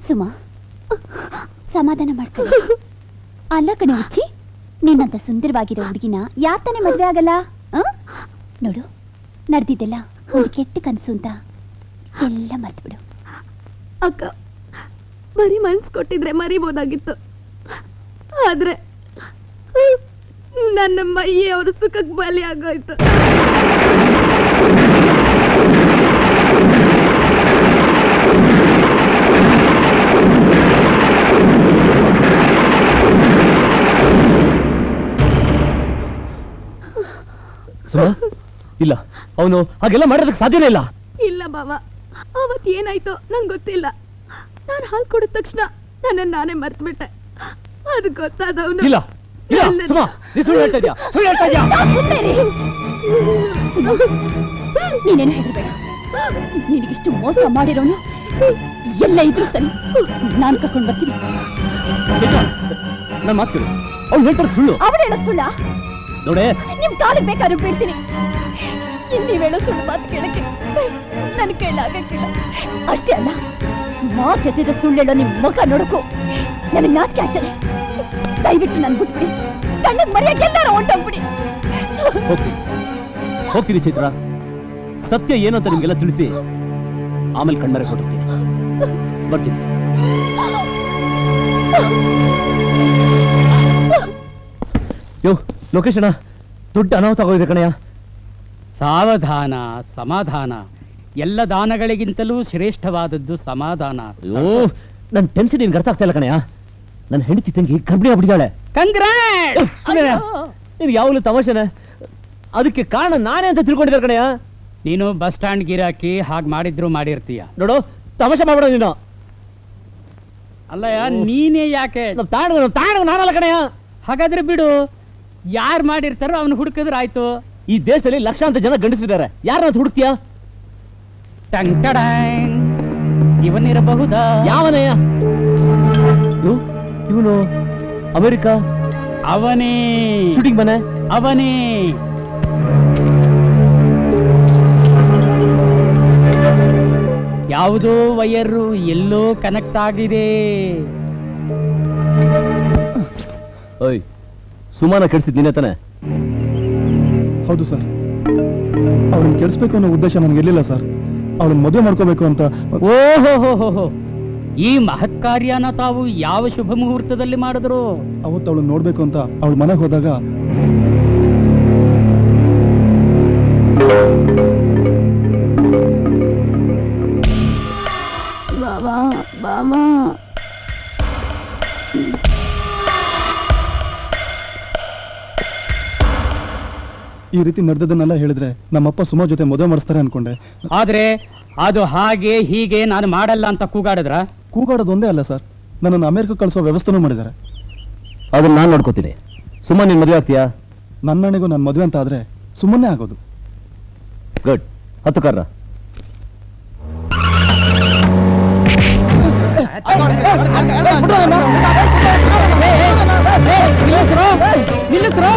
ಸುಮಾ, ಸಮಾಧಾನ ಮಾಡ್ಕೊಳ್ಳಿ. ಅಲ್ಲ ಕಣೆ ಹುಚ್ಚಿ, ನಿನ್ನಂತ ಸುಂದರವಾಗಿರೋ ಹುಡುಗಿನ ಯಾತನೆ ಮದ್ವೆ ಆಗಲ್ಲ? ನೋಡು, ನಡೆದಿದ್ದೆಲ್ಲ ಒಂದು ಕೆಟ್ಟ ಕನಸು ಅಂತ ಎಲ್ಲ ಮರ್ತ್ಬಿಡು. ಅಕ್ಕ, ಬರೀ ಮನ್ಸು ಕೊಟ್ಟಿದ್ರೆ ಮರಿಬೋದಾಗಿತ್ತು. ಆದ್ರೆ ನನ್ನ ಮೈಯೇ ಅವ್ರ ಸುಖಕ್ಕೆ ಬಲಿ ಆಗೋಯ್ತು. ಇಲ್ಲ, ಅವನು ಹಾಗೆಲ್ಲ ಮಾಡೋದಕ್ಕೆ ಸಾಧ್ಯನೇ ಇಲ್ಲ. ಇಲ್ಲ ಬಾವ, ಅವತ್ ಏನಾಯ್ತೋ ನಂಗೆ ಗೊತ್ತಿಲ್ಲ. ನಾನು ಹಾಲು ಕೊಡಿದ ತಕ್ಷಣ ನನ್ನನ್ನು ನಾನೇ ಮರ್ತು ಬಿಟ್ಟೆ. ಅದು ಗೊತ್ತಾದವನು ಇಲ್ಲ ಇಲ್ಲ ಸುಮಾ, ನೀ ಸುಳ್ಳು ಹೇಳ್ತಾ ಇದ್ಯಾ, ಸುಳ್ಳು ಹೇಳ್ತಾ ಇದ್ಯಾ. ನೀನೇನು ಹೆದರ್ಬೇಡ. ನಿನಗಿಷ್ಟು ಮೋಸ ಮಾಡಿರೋನು ಎಲ್ಲ ಇದ್ರು ಸರಿ, ನಾನು ಕರ್ಕೊಂಡು ಬರ್ತೀನಿ. ನನ್ನ ಮಾತು ಕೇಳು, ಅವ್ಳು ಹೇಳ್ತಾರೆ ಸುಳ್ಳು. ಅವಳು ಹೇಳೋ ಸುಳ್ಳ? ನೋಡೆ, ನಿಮ್ ಕಾಲಿಗೆ ಬೇಕಾದ್ರೂ ಬಿಡ್ತೀನಿ. ನೀವ್ ಹೇಳೋ ಸುಳ್ಳು ಮಾತು ಕೇಳಕ್ಕೆ ನನ್ ಕೈಲಾಗಕ್ಕಿಲ್ಲ. ಅಷ್ಟೇ ಅಲ್ಲ, ಮಾತೆತ್ತಿದ ಸುಳ್ಳು ಹೇಳೋ ನಿಮ್ ಮುಖ ನೋಡಕ್ಕೂ ನನಗೆ ನಾಚಿಕೆ ಆಗ್ತದೆ. ದಯವಿಟ್ಟು ನನ್ ಬಿಟ್ಬಿಡಿ. ಕಣ್ಣಿಗೆ ಮರೆಯಾಗಿ ಎಲ್ಲಾರು ಹೊಂಟೋಗ್ಬಿಡಿ. ಹೋಗ್ತೀನಿ ಚೈತ್ರ. ಸತ್ಯ ಏನು ಅಂತ ನಿಮ್ಗೆಲ್ಲ ತಿಳಿಸಿ ಆಮೇಲೆ ಕಣ್ಮರೆ ಹೊರಟೋಗ್ತೀನಿ. ಬರ್ತೀನಿ. ಯೋ ಲೊಕೇಶನ್ ದೊಡ್ಡ ಅನಾಹುತ ಆಗೋಗಿದೆ ಕಣಯ್ಯ. ಸಾವಧಾನ, ಸಮಾಧಾನ. ಎಲ್ಲ ದಾನಗಳಿಗಿಂತಲೂ ಶ್ರೇಷ್ಠವಾದದ್ದು ಸಮಾಧಾನ. ಅಯ್ಯೋ, ನನ್ನ ಟೆನ್ಷನ್ ನಿನ್ಗೆ ಅರ್ಥ ಆಗ್ತಾ ಇಲ್ಲ ಕಣಯ್ಯ. ನನ್ನ ಹೆಂಡತಿ ತಂಗಿ ಗರ್ಭಿಣಿ ಆಗ್ಬಿಟ್ಟಿದ್ದಾಳೆ. ನೀನು ಯಾವಾಗಲೂ ತಮಾಷೆನೆ. ಅದಕ್ಕೆ ಕಾರಣ ನಾನೇ ಅಂತ ತಿಳ್ಕೊಂಡಿದ್ದಾರೆ ಕಣಯ್ಯ. ನೀನು ಬಸ್ ಸ್ಟ್ಯಾಂಡ್ ಗಿರಾಕಿ ಹಾಗೆ ಮಾಡಿದ್ರು ಮಾಡಿರ್ತೀಯ. ನೋಡು, ತಮಾಷೆ ಮಾಡ್ಬೇಡ ನೀನು. ಅಲ್ಲಯ್ಯ, ನೀನೇ ಯಾಕೆ ನಾನಲ್ಲ ಕಣಯ್ಯ. ಹಾಗಾದ್ರೆ ಬಿಡು, ಯಾರು ಮಾಡಿರ್ತಾರೋ ಅವನು ಹುಡುಕಿದ್ರೆ ಆಯ್ತು. ಈ ದೇಶದಲ್ಲಿ ಲಕ್ಷಾಂತರ ಜನ ಗಂಡಸಿದ್ದಾರೆ, ಯಾರನ್ನ ಹುಡುಕ್ತೀಯ? ಟಂಟಡಾಂಗ್. ಇವನಿರಬಹುದಾ? ಯಾವನಯ್ಯ ಇವನು? ಅಮೆರಿಕಾ ಅವನೇ ಶೂಟಿಂಗ್ ಮನೆ. ಅವನೇ. ಯಾವುದೋ ವೈಯರು ಎಲ್ಲೋ ಕನೆಕ್ಟ್ ಆಗಿದೆ. ಓಯ್, ಸುಮಾನ ಕೆಡಿಸಿದ್ ನೀನೇ ತಾನೆ? ಹೌದು ಸರ್. ಅವಳನ್ನ ಕೆಡಿಸ್ಬೇಕು ಅನ್ನೋ ಉದ್ದೇಶ ನನಗೆ ಇರ್ಲಿಲ್ಲ ಸರ್. ಅವಳನ್ನ ಮದುವೆ ಮಾಡ್ಕೋಬೇಕು ಅಂತ. ಓಹೋ, ಈ ಮಹತ್ ಕಾರ್ಯನ ತಾವು ಯಾವ ಶುಭ ಮುಹೂರ್ತದಲ್ಲಿ ಮಾಡಿದ್ರು? ಅವತ್ತು ಅವಳನ್ನ ನೋಡ್ಬೇಕು ಅಂತ ಅವಳ ಮನೆಗೆ ಹೋದಾಗ ಬಾಬಾ ಬಾಬಾ ಈ ರೀತಿ ನಡೆದದನ್ನೆಲ್ಲ ಹೇಳಿದ್ರೆ ನಮ್ಮಪ್ಪ ಸುಮಾ ಜೊತೆ ಮದುವೆ ಮಾಡಿಸ್ತಾರೆ ಅನ್ಕೊಂಡೆ. ಆದ್ರೆ ಅದು ಹಾಗೆ ಹೀಗೆ ನಾನು ಮಾಡಲ್ಲ ಅಂತ ಕೂಗಾಡಿದ್ರ? ಕೂಗಾಡೋದು ಒಂದೇ ಅಲ್ಲ ಸರ್, ನನ್ನನ್ನು ಅಮೆರಿಕ ಕಳಿಸೋ ವ್ಯವಸ್ಥೆನೂ ಮಾಡಿದ್ದಾರೆ. ಅದನ್ನ ನಾನು ನೋಡ್ಕೋತೀನಿ. ಸುಮ್ಮನೆ ನೀನ್ ಮದುವೆ ಆಗ್ತೀಯಾ? ನನ್ನನೆಗೂ ನನ್ನ ಮದುವೆ ಅಂತ ಆದ್ರೆ ಸುಮ್ಮನೆ ಆಗೋದು. ಗುಡ್. ಹತ್ತು ಕಾರ್ರ. ನಿಲ್ಲಿಸ್ರೋ.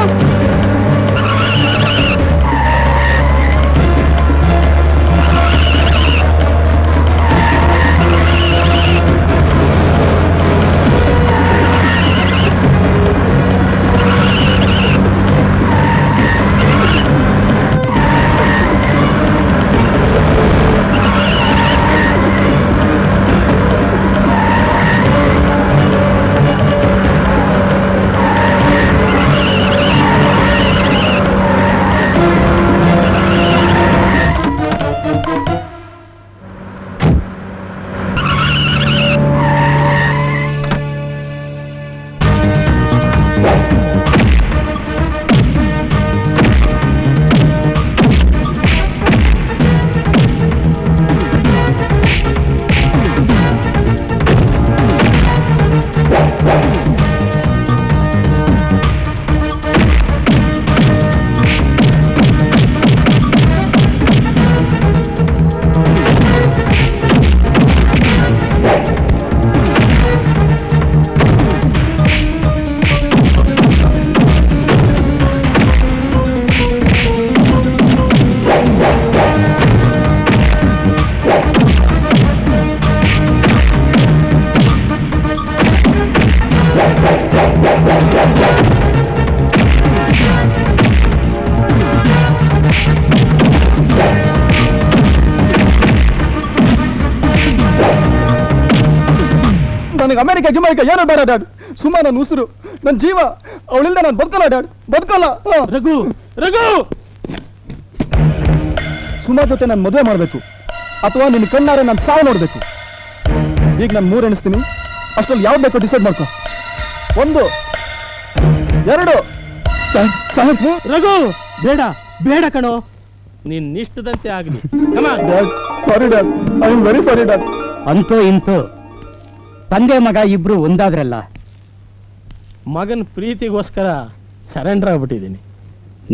ನನಗೆ ಅಮೆರಿಕ ಏನೋ ಬೇಡ ಡ್ಯಾಡ್. ಸುಮ್ಮನೆ ನನ್ನ ಉಸಿರು, ನನ್ನ ಜೀವ. ಅವಳಿಂದ ನಾನು ಬದುಕಲ್ಲ ಡ್ಯಾಡ್, ಬದುಕಲ್ಲ. ರಘು, ರಘು, ಸುಮಾ ಜೊತೆ ನಾನು ಮದುವೆ ಮಾಡಬೇಕು ಅಥವಾ ನಿನ್ನ ಕಣ್ಣಾರೆ ನಾನು ಸಾವು ನೋಡ್ಬೇಕು. ಈಗ ನಾನು 3 ಎಣಿಸ್ತೀನಿ, ಅಷ್ಟರಲ್ಲಿ ಯಾವ್ದು ಬೇಕೋ ಡಿಸೈಡ್ ಮಾಡ್ಕೊ. 1 2 ರಘು, ಬೇಡ ಬೇಡ ಕಣೋ, ನಿನ್ ಇಷ್ಟದಂತೆ ಆಗಲಿ. ಸಾರಿ dad, I am very sorry dad. ಅಂತೂ ಇಂತೂ ತಂದೆ ಮಗ ಇಬ್ರು ಒಂದಾದ್ರಲ್ಲ. ಮಗನ ಪ್ರೀತಿಗೋಸ್ಕರ ಸರೆಂಡರ್ ಆಗ್ಬಿಟ್ಟಿದ್ದೀನಿ.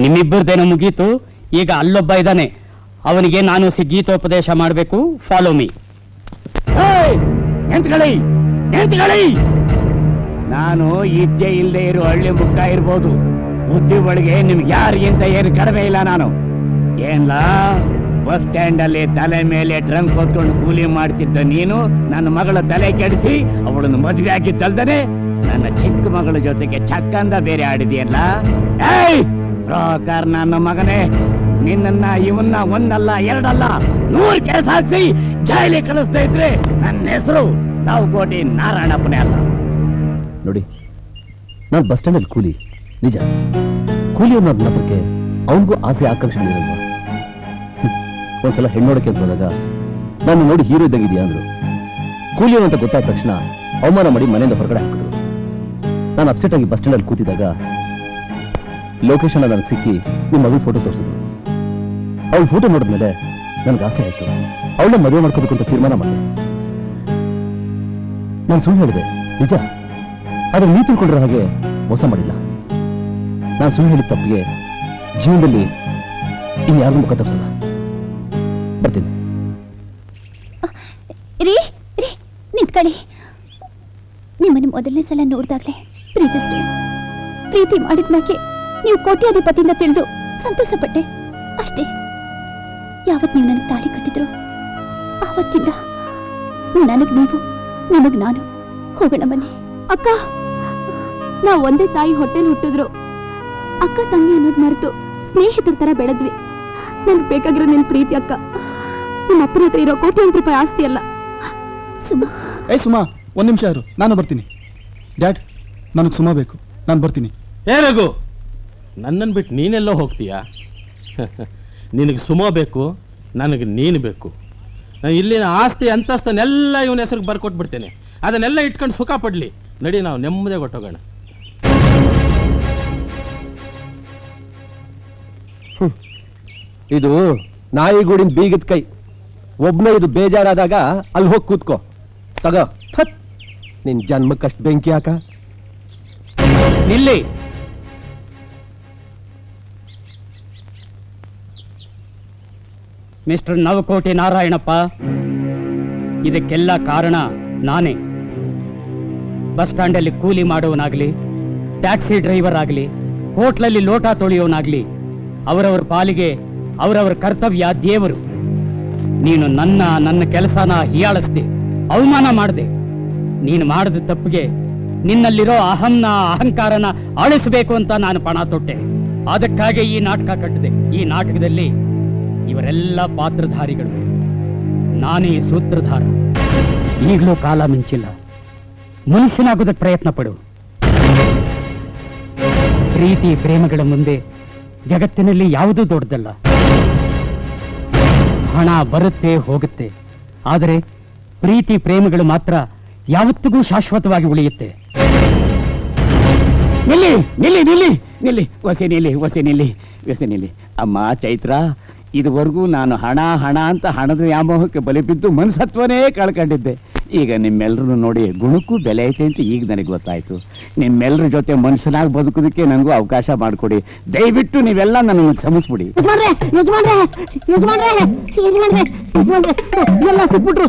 ನಿಮ್ಮಿಬ್ಬರದೇನೋ ಮುಗೀತು, ಈಗ ಅಲ್ಲೊಬ್ಬ ಇದ್ದಾನೆ, ಅವನಿಗೆ ನಾನು ಗೀತೋಪದೇಶ ಮಾಡಬೇಕು. Follow me. ಎಂತ್ಕೊಳ್ಳಿ, ನಾನು ಇದ್ದೆ ಇಲ್ಲದೆ ಇರೋ ಹಳ್ಳಿ ಮುಖ ಇರ್ಬೋದು, ಬುದ್ಧಿ ಒಳಗೆ ನಿಮ್ಗೆ ಯಾರಿಗಿಂತ ಏನು ಕಡಿಮೆ ಇಲ್ಲ. ನಾನು ಏನ್ಲ ಬಸ್ ಸ್ಟ್ಯಾಂಡ್ ಅಲ್ಲಿ ತಲೆ ಮೇಲೆ ಟ್ರಂಕ್ ಹೊತ್ಕೊಂಡು ಕೂಲಿ ಮಾಡ್ತಿದ್ದ ನೀನು ನನ್ನ ಮಗಳ ತಲೆ ಕೆಡಿಸಿ ಅವಳನ್ನು ಮದುವೆ ಆಗಿದ್ದಲ್ದನೆ ನನ್ನ ಚಿಕ್ಕ ಮಗಳ ಜೊತೆಗೆ ಚಕ್ಕಂದ ಬೇರೆ ಆಡಿದೆಯಲ್ಲ. ಏಯ್ ಬ್ರೋಕರ್ ನನ್ನ ಮಗನೇ, ನಿನ್ನ ಇವನ್ನ ಒಂದಲ್ಲ ಎರಡಲ್ಲ 100 ಕೇಸ್ ಹಾಕ್ಸಿ ಜೈಲಿಗೆ ಕಳಿಸ್ತಾ ಇದ್ರೆ ನನ್ನ ಹೆಸರು ನಾವುಕೋಟಿ ನಾರಾಯಣಪ್ಪನೇ ಅಲ್ಲ. ನೋಡಿ, ನಾನು ಬಸ್ ಸ್ಟ್ಯಾಂಡ್ ಅಲ್ಲಿ ಕೂಲಿ ನಿಜ. ಕೂಲಿ ಅನ್ನೋದ್ ಮಾತ್ರಕ್ಕೆ ಅವನಿಗೂ ಆಸೆ ಆಕಾಂಕ್ಷೆಗಳಿರಲ್ವಾ? ಒಂದ್ಸಲ ಹೆಣ್ಣೋಡಕ್ಕೆ ಅಂತ ಹೋದಾಗ ನಾನು ನೋಡಿ ಹೀರೋ ಇದ್ದಾಗಿದೆಯಾ ಅಂದ್ರು. ಕೂಲಿ ಅಂತ ಗೊತ್ತಾದ ತಕ್ಷಣ ಅವಮಾನ ಮಾಡಿ ಮನೆಯಿಂದ ಹೊರಗಡೆ ಹಾಕಿದ್ರು. ನಾನು ಅಪ್ಸೆಟ್ ಆಗಿ ಬಸ್ ಸ್ಟ್ಯಾಂಡ್ ಅಲ್ಲಿ ಕೂತಿದಾಗ ಲೊಕೇಶನ್ ನನಗೆ ಸಿಕ್ಕಿ ನಿಮ್ಮ ಮಗಳ ಫೋಟೋ ತೋರಿಸಿದ್ರು. ಅವಳ ಫೋಟೋ ನೋಡಿದ್ಮೇಲೆ ನನಗೆ ಆಸೆ ಆಯ್ತು, ಅವಳನ್ನ ಮದುವೆ ಮಾಡ್ಕೋಬೇಕು ಅಂತ ತೀರ್ಮಾನ ಮಾಡಿದೆ. ನಾನು ಸುಳ್ಳು ಹೇಳಿದೆ ನಿಜ, ಆದ್ರೆ ನೀ ತಿಳ್ಕೊಂಡ್ರೆ ಹಾಗೆ ಮೋಸ ಮಾಡಿಲ್ಲ. ನಾನು ಸುಳ್ಳು ಹೇಳಿದ ತಪ್ಪಿಗೆ ಜೀವನದಲ್ಲಿ ಇನ್ಯಾರಿಗೂ ಮುಖ ತೋರಿಸಲ್ಲ. ಬರ್ತೀನಿ. ಮಾತಾಡಿ. ನಿಮ್ಮನ್ನು ಮೊದಲನೇ ಸಲ ನೋಡಿದಾಗ್ಲೇ ಪ್ರೀತಿಸಿದೆ. ಪ್ರೀತಿ ಮಾಡಿದ್ಮ್ಯಾಕೆ ನೀವು ಕೋಟ್ಯಾಧಿಪತಿಯಿಂದ ತಿಳಿದು ಸಂತೋಷ ಪಟ್ಟೆ ಅಷ್ಟೇ. ಯಾವತ್ ನೀವು ನನಗೆ ತಾಳಿ ಕಟ್ಟಿದ್ರು ಆವತ್ತಿಂದ ನನಗ್ ನೀವು, ನಿಮಗ್ ನಾನು. ಹೋಗೋಣ ಬನ್ನಿ. ಅಕ್ಕ, ನಾವು ಒಂದೇ ತಾಯಿ ಹೊಟ್ಟೆಲ್ ಹುಟ್ಟಿದ್ರು. ಅಕ್ಕ ತಂಗಿ ಅನ್ನೋದು ಮರೆತು ಸ್ನೇಹಿತರ ತರ ಬೆಳೆದ್ವಿ. ನನ್ಗೆ ಬೇಕಾಗಿರೋ ನಿನ್ ಪ್ರೀತಿ ಅಕ್ಕ. ನಿಮ್ಮ ಅಪ್ಪನ ಹತ್ರ ಇರೋ ಕೋಟ್ಯಾಂತರ ರೂಪಾಯಿ ಆಸ್ತಿ ಅಲ್ಲ. ಸುಮಾ, ಸುಮಾ, ಒಂದ್ ನಿಮಿಷ ಇರು, ನಾನು ಬರ್ತೀನಿ. ಡ್ಯಾಡ್, ನನಗೆ ಸುಮಾ ಬೇಕು, ನಾನು ಬರ್ತೀನಿ. ಏ ರಘು, ನನ್ನನ್ನು ಬಿಟ್ಟು ನೀನೆಲ್ಲೋ ಹೋಗ್ತೀಯಾ? ನಿನಗೆ ಸುಮ ಬೇಕು, ನನಗೆ ನೀನು ಬೇಕು. ನಾನು ಇಲ್ಲಿನ ಆಸ್ತಿ ಅಂತಸ್ತನ್ನೆಲ್ಲ ಇವನ ಹೆಸರಿಗೆ ಬರ್ಕೊಟ್ಬಿಡ್ತೇನೆ. ಅದನ್ನೆಲ್ಲ ಇಟ್ಕೊಂಡು ಸುಖ ಪಡ್ಲಿ. ನಡಿ, ನಾವು ನೆಮ್ಮದಿ ಕೊಟ್ಟೋಗೋಣ. ಇದು ನಾಯಿಗೂಡಿನ ಬೀಗದ ಕೈ. ಒಬ್ನೇ ಇದು ಬೇಜಾರಾದಾಗ ಅಲ್ಲಿ ಹೋಗಿ ಕೂತ್ಕೋ. ತಗೋ, ನಿನ್ ಜನ್ಮಕ್ಕಷ್ಟು ಬೆಂಕಿ ಹಾಕ. ನಿಲ್ಲಿ. ಮಿಸ್ಟರ್ ನವಕೋಟಿ ನಾರಾಯಣಪ್ಪ, ಇದಕ್ಕೆಲ್ಲ ಕಾರಣ ನಾನೇ. ಬಸ್ ಸ್ಟ್ಯಾಂಡಲ್ಲಿ ಕೂಲಿ ಮಾಡುವನಾಗ್ಲಿ, ಟ್ಯಾಕ್ಸಿ ಡ್ರೈವರ್ ಆಗಲಿ, ಹೋಟ್ಲಲ್ಲಿ ಲೋಟ ತೊಳೆಯೋನಾಗ್ಲಿ, ಅವರವರ ಪಾಲಿಗೆ ಅವರವರ ಕರ್ತವ್ಯ ದೇವರು. ನೀನು ನನ್ನ ಕೆಲಸನ ಹೀಯಾಳಿಸ್ದೆ, ಅವಮಾನ ಮಾಡಿದೆ. ನೀನು ಮಾಡಿದ ತಪ್ಪಿಗೆ ನಿನ್ನಲ್ಲಿರೋ ಅಹಂಕಾರನ ಅಳಿಸಬೇಕು ಅಂತ ನಾನು ಪಣ ತೊಟ್ಟೆ. ಅದಕ್ಕಾಗಿ ಈ ನಾಟಕ ಕಟ್ಟಿದೆ. ಈ ನಾಟಕದಲ್ಲಿ ಇವರೆಲ್ಲ ಪಾತ್ರಧಾರಿಗಳು, ನಾನೇ ಸೂತ್ರಧಾರ. ಈಗಲೂ ಕಾಲ ಮಿಂಚಿಲ್ಲ. ಮನುಷ್ಯನಾಗೋದಕ್ಕೆ ಪ್ರಯತ್ನ ಪಡು. ಪ್ರೀತಿ ಪ್ರೇಮಗಳ ಮುಂದೆ ಜಗತ್ತಿನಲ್ಲಿ ಯಾವುದೂ ದೊಡ್ಡದಲ್ಲ. ಹಣ ಬರುತ್ತೆ ಹೋಗುತ್ತೆ, ಆದರೆ ಪ್ರೀತಿ ಪ್ರೇಮಗಳು ಮಾತ್ರ ಯಾವತ್ತಿಗೂ ಶಾಶ್ವತವಾಗಿ ಉಳಿಯುತ್ತೆ. ನಿಲ್ಲಿ ನಿಲ್ಲಿ ನಿಲ್ಲಿ ನಿಲ್ಲಿ ಹೊಸೆ ನಿಲ್ಲಿ. ಅಮ್ಮ ಚೈತ್ರ, ಇದುವರೆಗೂ ನಾನು ಹಣ ಅಂತ ಹಣದ ವ್ಯಾಮೋಹಕ್ಕೆ ಬಲಿ ಬಿದ್ದು ಮನಸತ್ವನೇ ಕಳ್ಕೊಂಡಿದ್ದೆ. ಈಗ ನಿಮ್ಮೆಲ್ಲರೂ ನೋಡಿ ಗುಣಕ್ಕೂ ಬೆಲೆ ಐತೆ ಅಂತ ಈಗ ನನಗೆ ಗೊತ್ತಾಯ್ತು. ನಿಮ್ಮೆಲ್ಲರ ಜೊತೆ ಮನುಷ್ಯನಾಗಿ ಬದುಕೋದಕ್ಕೆ ನನಗೂ ಅವಕಾಶ ಮಾಡಿಕೊಡಿ. ದಯವಿಟ್ಟು ನೀವೆಲ್ಲ ನನಗೆ ಕ್ಷಮಿಸ್ಬಿಡಿ. ಎಲ್ಲ ಸಿಕ್ಬಿಟ್ರು.